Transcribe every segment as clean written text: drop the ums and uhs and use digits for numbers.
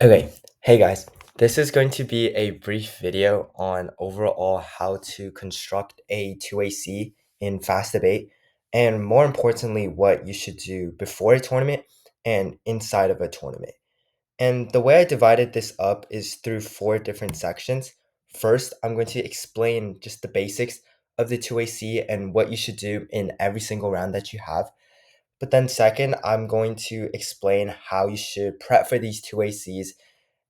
Okay, hey guys, this is going to be a brief video on overall how to construct a 2AC in Fast Debate, and more importantly, what you should do before a tournament and inside of a tournament. And the way I divided this up is through four different sections. First, I'm going to explain just the basics of the 2AC and what you should do in every single round that you have. But then second, I'm going to explain how you should prep for these 2ACs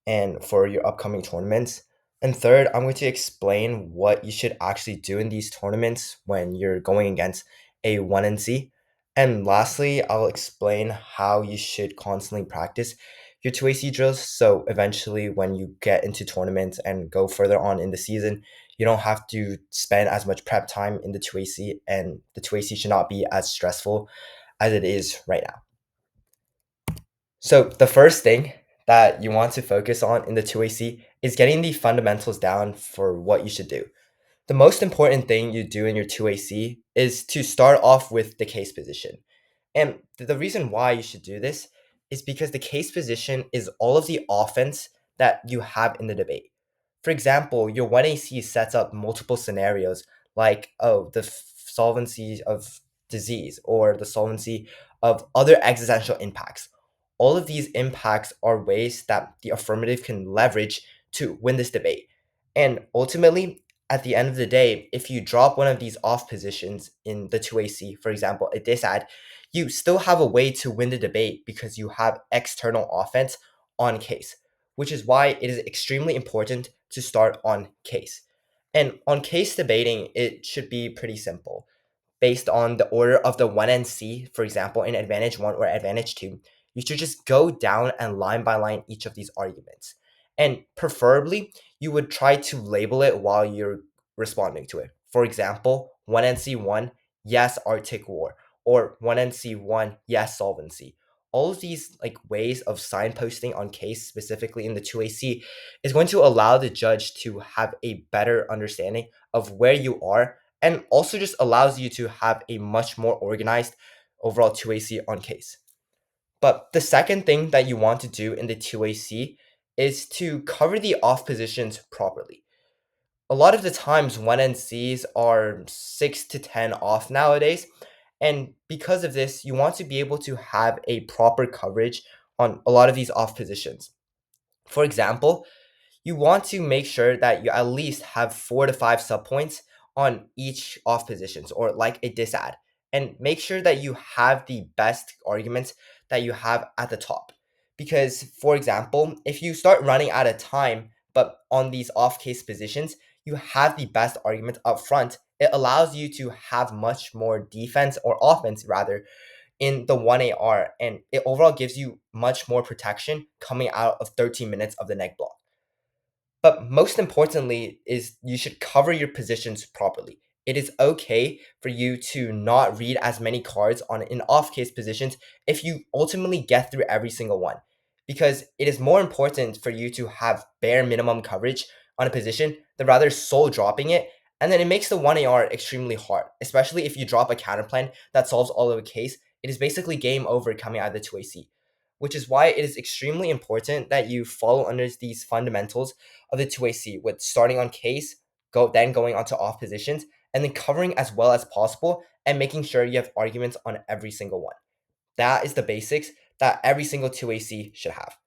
and for your upcoming tournaments. And third, I'm going to explain what you should actually do in these tournaments when you're going against a 1NC. And lastly, I'll explain how you should constantly practice your 2AC drills. So eventually, when you get into tournaments and go further on in the season, you don't have to spend as much prep time in the 2AC, and the 2AC should not be as stressful as it is right now. So the first thing that you want to focus on in the 2AC is getting the fundamentals down for what you should do. The most important thing you do in your 2AC is to start off with the case position. And the reason why you should do this is because the case position is all of the offense that you have in the debate. For example, your 1AC sets up multiple scenarios like, oh, the solvency of disease or the solvency of other existential impacts. All of these impacts are ways that the affirmative can leverage to win this debate. And ultimately, at the end of the day, if you drop one of these off positions in the 2AC, for example, a disad, you still have a way to win the debate because you have external offense on case, which is why it is extremely important to start on case. And on case debating, it should be pretty simple. Based on the order of the 1NC, for example, in advantage 1 or advantage 2, you should just go down and line by line each of these arguments. And preferably, you would try to label it while you're responding to it. For example, 1NC1, yes, Arctic War, or 1NC1, yes, solvency. All of these ways of signposting on case, specifically in the 2AC, is going to allow the judge to have a better understanding of where you are, and also just allows you to have a much more organized overall 2AC on case. But the second thing that you want to do in the 2AC is to cover the off positions properly. A lot of the times 1NCs are 6 to 10 off nowadays, and because of this, you want to be able to have a proper coverage on a lot of these off positions. For example, you want to make sure that you at least have 4 to 5 subpoints on each off positions or like a disad, and make sure that you have the best arguments that you have at the top. Because, for example, if you start running out of time, but on these off case positions, you have the best argument up front, it allows you to have much more defense or offense rather in the 1AR, and it overall gives you much more protection coming out of 13 minutes of the neck block. But most importantly is you should cover your positions properly. It is okay for you to not read as many cards on in off case positions if you ultimately get through every single one. Because it is more important for you to have bare minimum coverage on a position than rather soul dropping it. And then it makes the 1AR extremely hard, especially if you drop a counterplan that solves all of the case. It is basically game over coming out of the 2AC, which is why it is extremely important that you follow under these fundamentals of the 2AC, with starting on case, going on to off positions, and then covering as well as possible and making sure you have arguments on every single one. That is the basics that every single 2AC should have.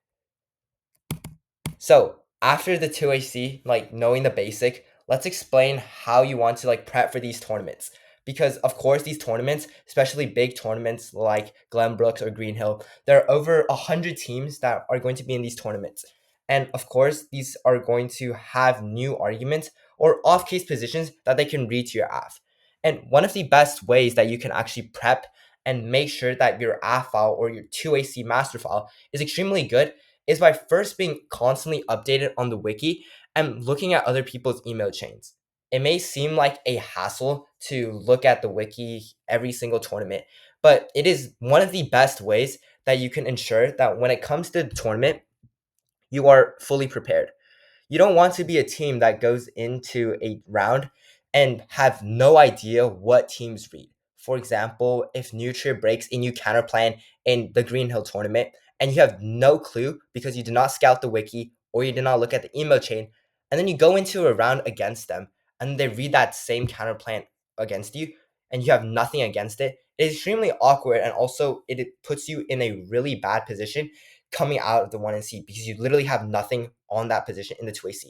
So after the 2AC, knowing the basic, let's explain how you want to prep for these tournaments. Because of course these tournaments, especially big tournaments like Glenbrooks or Greenhill, there are over 100 teams that are going to be in these tournaments. And of course, these are going to have new arguments or off-case positions that they can read to your AF. And one of the best ways that you can actually prep and make sure that your AF file or your 2AC master file is extremely good is by first being constantly updated on the wiki and looking at other people's email chains. It may seem like a hassle to look at the wiki every single tournament, but it is one of the best ways that you can ensure that when it comes to the tournament, you are fully prepared. You don't want to be a team that goes into a round and have no idea what teams read. For example, if Nutria breaks a new counterplan in the Greenhill tournament and you have no clue because you did not scout the wiki or you did not look at the email chain, and then you go into a round against them and they read that same counter plan against you and you have nothing against it, it is extremely awkward, and also it puts you in a really bad position coming out of the 1NC because you literally have nothing on that position in the 2AC,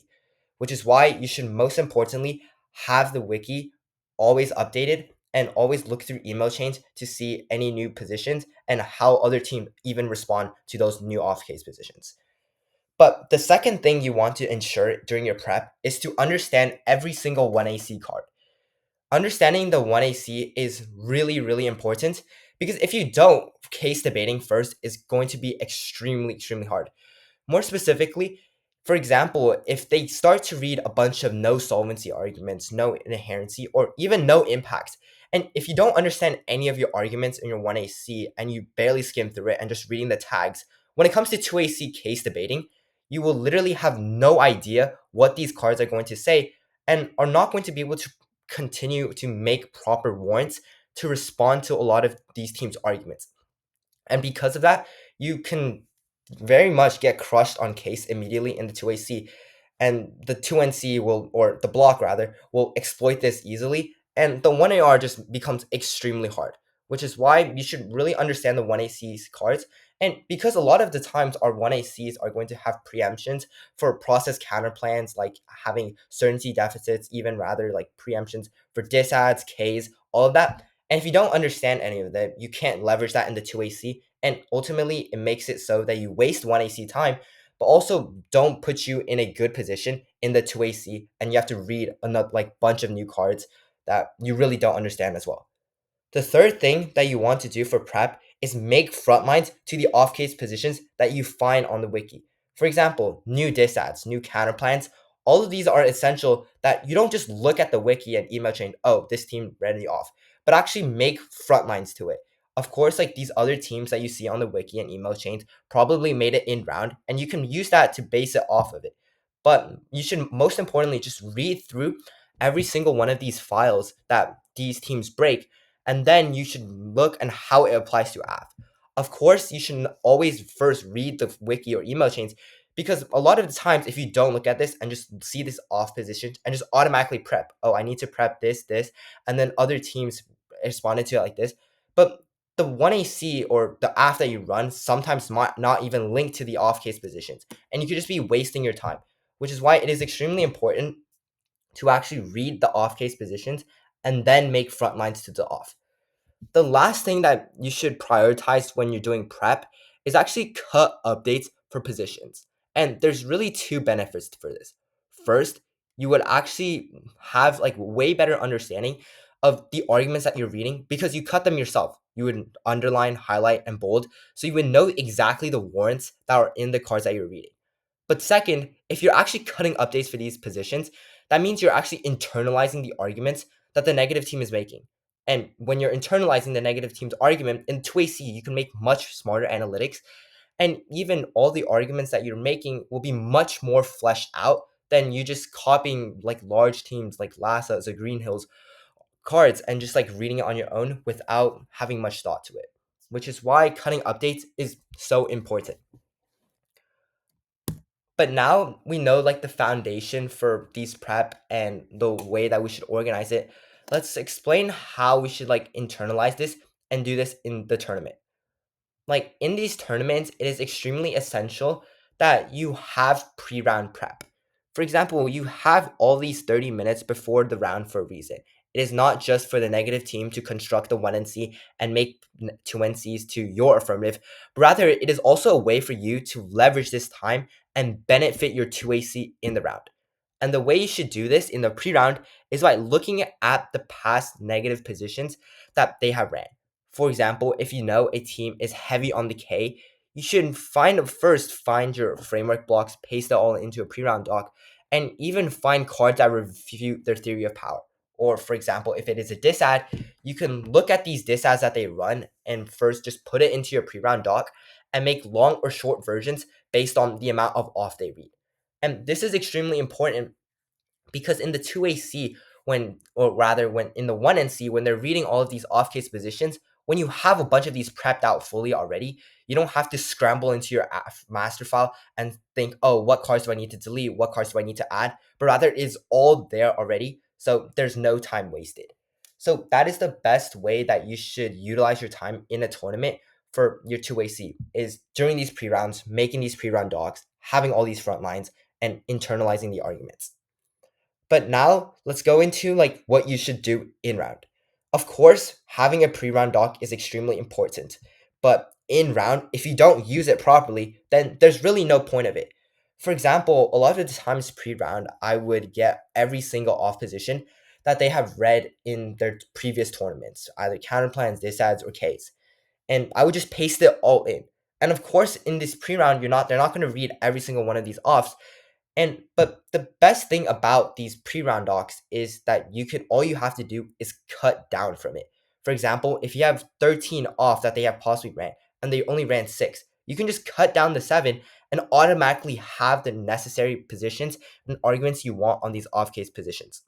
which is why you should most importantly have the wiki always updated and always look through email chains to see any new positions and how other teams even respond to those new off case positions. But the second thing you want to ensure during your prep is to understand every single 1AC card. Understanding the 1AC is really, really important because if you don't, case debating first is going to be extremely, extremely hard. More specifically, for example, if they start to read a bunch of no solvency arguments, no inherency, or even no impact, and if you don't understand any of your arguments in your 1AC and you barely skim through it and just reading the tags, when it comes to 2AC case debating, you will literally have no idea what these cards are going to say and are not going to be able to continue to make proper warrants to respond to a lot of these teams' arguments. And because of that, you can very much get crushed on case immediately in the 2AC. And the 2NC will, or the block rather, will exploit this easily. And the 1AR just becomes extremely hard, which is why you should really understand the 1AC's cards. And because a lot of the times our 1ACs are going to have preemptions for process counter plans, like having certainty deficits, even rather like preemptions for disads, Ks, all of that. And if you don't understand any of that, you can't leverage that in the 2AC. And ultimately, it makes it so that you waste 1AC time, but also don't put you in a good position in the 2AC. And you have to read another like bunch of new cards that you really don't understand as well. The third thing that you want to do for prep is make front lines to the off case positions that you find on the wiki. For example, new disads, new counter plans. All of these are essential that you don't just look at the wiki and email chain, oh, this team read me off, but actually make front lines to it. Of course, like these other teams that you see on the wiki and email chains probably made it in round, and you can use that to base it off of it. But you should most importantly just read through every single one of these files that these teams break, and then you should look at how it applies to app. Of course, you should always first read the wiki or email chains because a lot of the times, if you don't look at this and just see this off position and just automatically prep, oh, I need to prep this, and then other teams responded to it like this. But the 1AC or the app that you run sometimes might not even link to the off case positions, and you could just be wasting your time, which is why it is extremely important to actually read the off case positions and then make front lines to the off. The last thing that you should prioritize when you're doing prep is actually cut updates for positions. And there's really two benefits for this. First, you would actually have like way better understanding of the arguments that you're reading because you cut them yourself. You would underline, highlight, and bold, so you would know exactly the warrants that are in the cards that you're reading. But second, if you're actually cutting updates for these positions, that means you're actually internalizing the arguments that the negative team is making. And when you're internalizing the negative team's argument in 2AC, you can make much smarter analytics. And even all the arguments that you're making will be much more fleshed out than you just copying like large teams like Lassa's or Green Hills cards and just like reading it on your own without having much thought to it. Which is why cutting updates is so important. But now we know like the foundation for these prep and the way that we should organize it. Let's explain how we should like internalize this and do this in the tournament. Like in these tournaments, it is extremely essential that you have pre-round prep. For example, you have all these 30 minutes before the round for a reason. It is not just for the negative team to construct the 1NC and make 2NCs to your affirmative, but rather it is also a way for you to leverage this time and benefit your 2AC in the round. And the way you should do this in the pre-round is by looking at the past negative positions that they have ran. For example, if you know a team is heavy on the K, you should find your framework blocks, paste it all into a pre-round doc, and even find cards that refute their theory of power. Or for example, if it is a disad, you can look at these disads that they run and first just put it into your pre-round doc and make long or short versions based on the amount of off they read. And this is extremely important because in the 2AC, when in the 1NC, when they're reading all of these off case positions, when you have a bunch of these prepped out fully already, you don't have to scramble into your master file and think, oh, what cards do I need to delete? What cards do I need to add? But rather, it's all there already. So there's no time wasted. So that is the best way that you should utilize your time in a tournament for your 2AC is during these pre-rounds, making these pre-round docs, having all these front lines, and internalizing the arguments. But now let's go into like what you should do in round. Of course, having a pre-round doc is extremely important, but in round, if you don't use it properly, then there's really no point of it. For example, a lot of the times pre-round, I would get every single off position that they have read in their previous tournaments, either counter plans, disads, or Ks, and I would just paste it all in. And of course, in this pre-round, they're not going to read every single one of these offs, but the best thing about these pre-round docs is that all you have to do is cut down from it. For example, if you have 13 off that they have possibly ran and they only ran 6, you can just cut down the 7 and automatically have the necessary positions and arguments you want on these off case positions.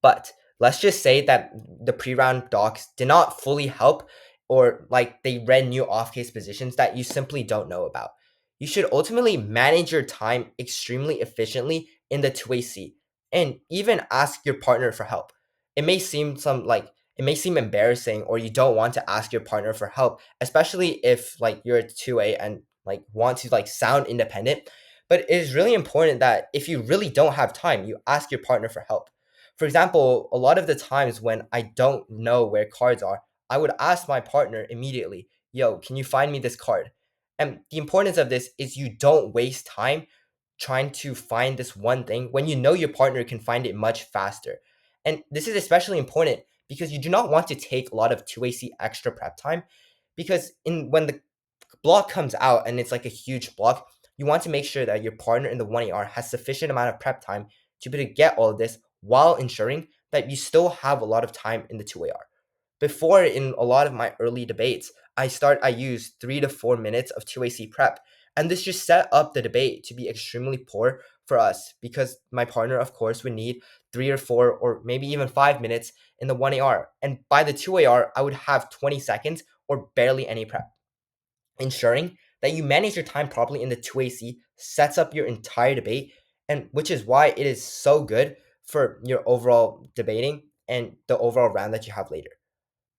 But let's just say that the pre-round docs did not fully help, or like they read new off-case positions that you simply don't know about. You should ultimately manage your time extremely efficiently in the 2AC and even ask your partner for help. It may seem it may seem embarrassing or you don't want to ask your partner for help, especially if like you're a 2A and like want to like sound independent. But it is really important that if you really don't have time, you ask your partner for help. For example, a lot of the times when I don't know where cards are, I would ask my partner immediately, yo, can you find me this card? And the importance of this is you don't waste time trying to find this one thing when you know your partner can find it much faster. And this is especially important because you do not want to take a lot of 2AC extra prep time, because in when the block comes out and it's like a huge block, you want to make sure that your partner in the 1AR has sufficient amount of prep time to be able to get all of this while ensuring that you still have a lot of time in the 2AR. Before, in a lot of my early debates, I use 3 to 4 minutes of 2AC prep, and this just set up the debate to be extremely poor for us because my partner, of course, would need 3 or 4 or maybe even 5 minutes in the 1AR, and by the 2AR, I would have 20 seconds or barely any prep. Ensuring that you manage your time properly in the 2AC sets up your entire debate, and which is why it is so good for your overall debating and the overall round that you have later.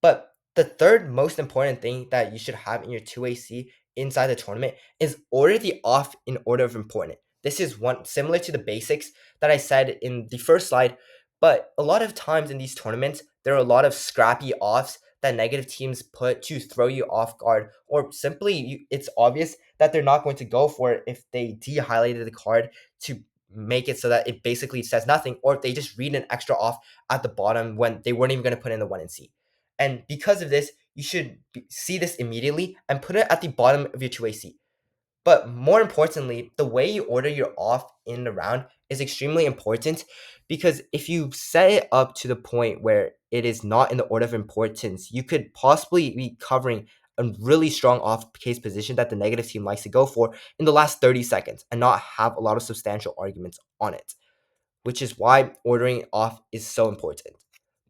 But the third most important thing that you should have in your 2AC inside the tournament is order the off in order of importance. This is one similar to the basics that I said in the first slide, but a lot of times in these tournaments, there are a lot of scrappy offs that negative teams put to throw you off guard, or simply it's obvious that they're not going to go for it if they de-highlighted the card to make it so that it basically says nothing, or if they just read an extra off at the bottom when they weren't even going to put in the 1 and C. And because of this, you should see this immediately and put it at the bottom of your 2AC. But more importantly, the way you order your off in the round is extremely important, because if you set it up to the point where it is not in the order of importance, you could possibly be covering a really strong off case position that the negative team likes to go for in the last 30 seconds and not have a lot of substantial arguments on it, which is why ordering off is so important.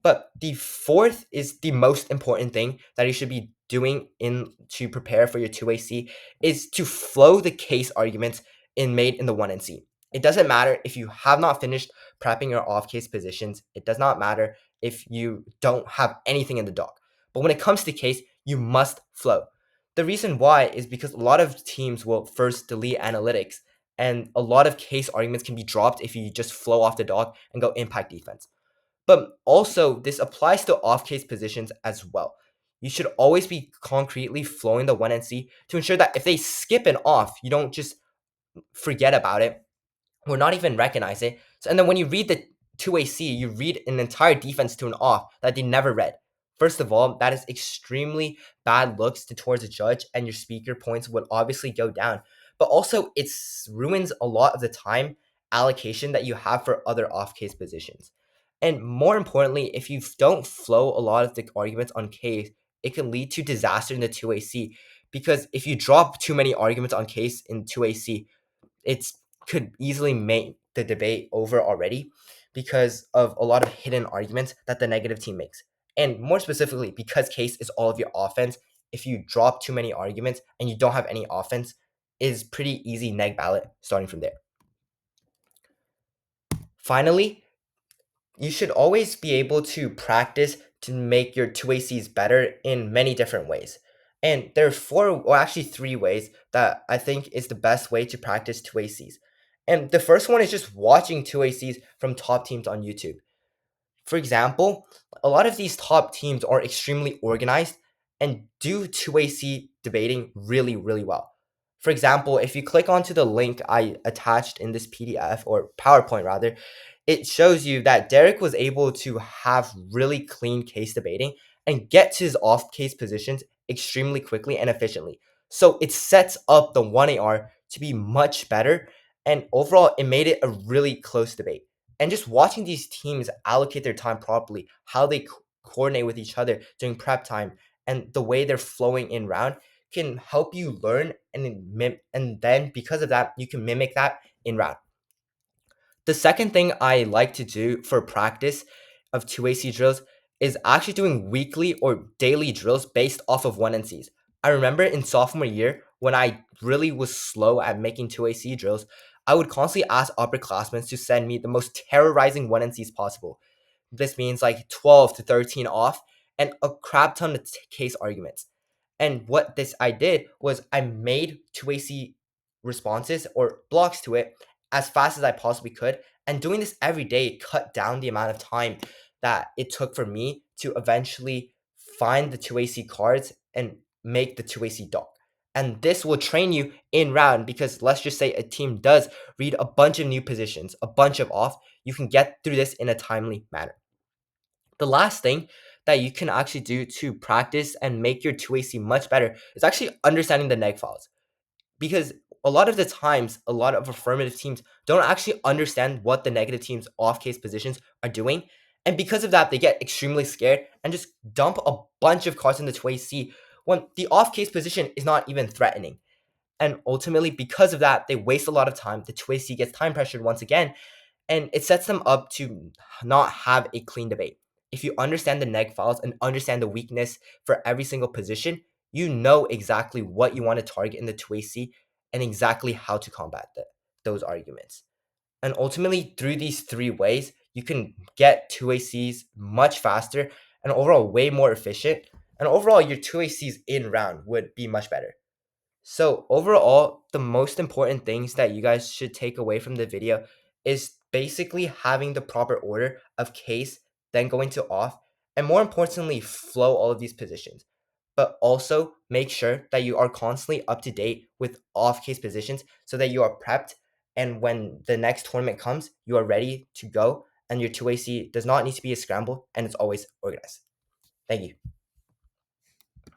But the fourth is the most important thing that you should be doing in to prepare for your 2AC is to flow the case arguments made in the 1 and C. It doesn't matter if you have not finished prepping your off case positions. It does not matter if you don't have anything in the doc. But when it comes to case, you must flow. The reason why is because a lot of teams will first delete analytics, and a lot of case arguments can be dropped if you just flow off the doc and go impact defense. But also, this applies to off-case positions as well. You should always be concretely flowing the 1 and C to ensure that if they skip an off, you don't just forget about it or not even recognize it. So, and then when you read the 2AC, you read an entire defense to an off that they never read. First of all, that is extremely bad looks towards a judge, and your speaker points would obviously go down. But also, it ruins a lot of the time allocation that you have for other off-case positions. And more importantly, if you don't flow a lot of the arguments on case, it can lead to disaster in the 2AC. Because if you drop too many arguments on case in 2AC, it could easily make the debate over already because of a lot of hidden arguments that the negative team makes. And more specifically, because case is all of your offense, if you drop too many arguments and you don't have any offense, is pretty easy neg ballot starting from there. Finally, you should always be able to practice to make your 2ACs better in many different ways. And there are four, or actually three ways that I think is the best way to practice 2ACs. And the first one is just watching 2ACs from top teams on YouTube. For example, a lot of these top teams are extremely organized and do 2AC debating really, really well. For example, if you click onto the link I attached in this PDF or PowerPoint rather, it shows you that Derek was able to have really clean case debating and get to his off case positions extremely quickly and efficiently. So it sets up the 1AR to be much better, and overall, it made it a really close debate. And just watching these teams allocate their time properly, how they coordinate with each other during prep time, and the way they're flowing in round can help you learn, and then because of that, you can mimic that in round. The second thing I like to do for practice of 2AC drills is actually doing weekly or daily drills based off of 1NCs. I remember in sophomore year when I really was slow at making 2AC drills, I would constantly ask upperclassmen to send me the most terrorizing 1NCs possible. This means like 12 to 13 off and a crap ton of case arguments. And what this I did was I made 2AC responses or blocks to it as fast as I possibly could. And doing this every day cut down the amount of time that it took for me to eventually find the 2AC cards and make the 2AC doc. And this will train you in round because let's just say a team does read a bunch of new positions, a bunch of off, you can get through this in a timely manner. The last thing that you can actually do to practice and make your 2AC much better is actually understanding the neg files. Because a lot of the times, a lot of affirmative teams don't actually understand what the negative team's off case positions are doing. And because of that, they get extremely scared and just dump a bunch of cards in the 2AC when the off case position is not even threatening. And ultimately, because of that, they waste a lot of time. The 2AC gets time pressured once again, and it sets them up to not have a clean debate. If you understand the neg files and understand the weakness for every single position, you know exactly what you want to target in the 2AC and exactly how to combat those arguments. And ultimately, through these three ways, you can get 2ACs much faster and overall way more efficient. And overall, your 2ACs in round would be much better. So overall, the most important things that you guys should take away from the video is basically having the proper order of case, then going to off, and more importantly, flow all of these positions. But also make sure that you are constantly up to date with off case positions so that you are prepped. And when the next tournament comes, you are ready to go. And your 2AC does not need to be a scramble and it's always organized. Thank you.